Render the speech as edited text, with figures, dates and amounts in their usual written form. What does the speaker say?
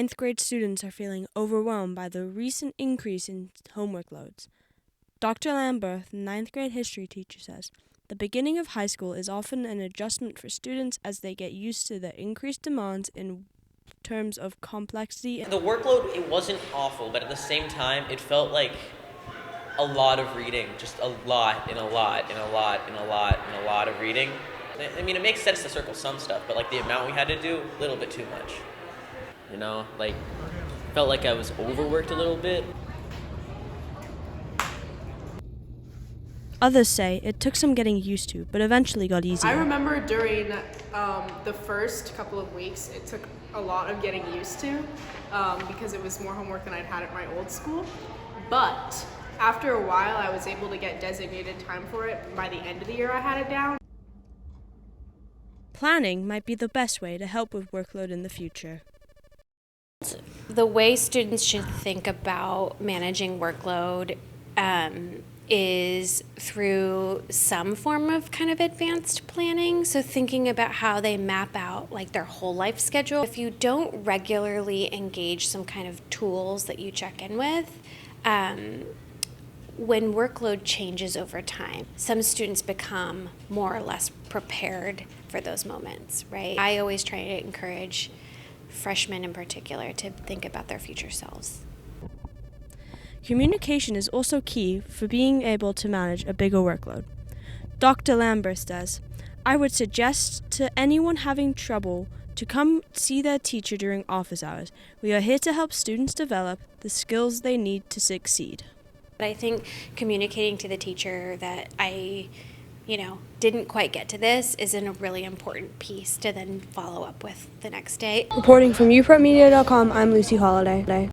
Ninth grade students are feeling overwhelmed by the recent increase in homework loads. Dr. Lambert, ninth grade history teacher, says, the beginning of high school is often an adjustment for students as they get used to the increased demands in terms of complexity. The workload, it wasn't awful, but at the same time, it felt like a lot of reading, just a lot and a lot and a lot and a lot and a lot of reading. I mean, it makes sense to circle some stuff, but like the amount we had to do, a little bit too much. You know, like, felt like I was overworked a little bit. Others say it took some getting used to, but eventually got easier. I remember during the first couple of weeks, it took a lot of getting used to because it was more homework than I'd had at my old school. But after a while, I was able to get designated time for it. By the end of the year, I had it down. Planning might be the best way to help with workload in the future. The way students should think about managing workload is through some form of kind of advanced planning. So thinking about how they map out like their whole life schedule. If you don't regularly engage some kind of tools that you check in with, when workload changes over time, some students become more or less prepared for those moments, right? I always try to encourage freshmen in particular to think about their future selves. Communication is also key for being able to manage a bigger workload. Dr. Lambert says, I would suggest to anyone having trouble to come see their teacher during office hours. We are here to help students develop the skills they need to succeed. I think communicating to the teacher that I didn't quite get to this is a really important piece to then follow up with the next day. Reporting from upretmedia.com, I'm Lucy Holliday.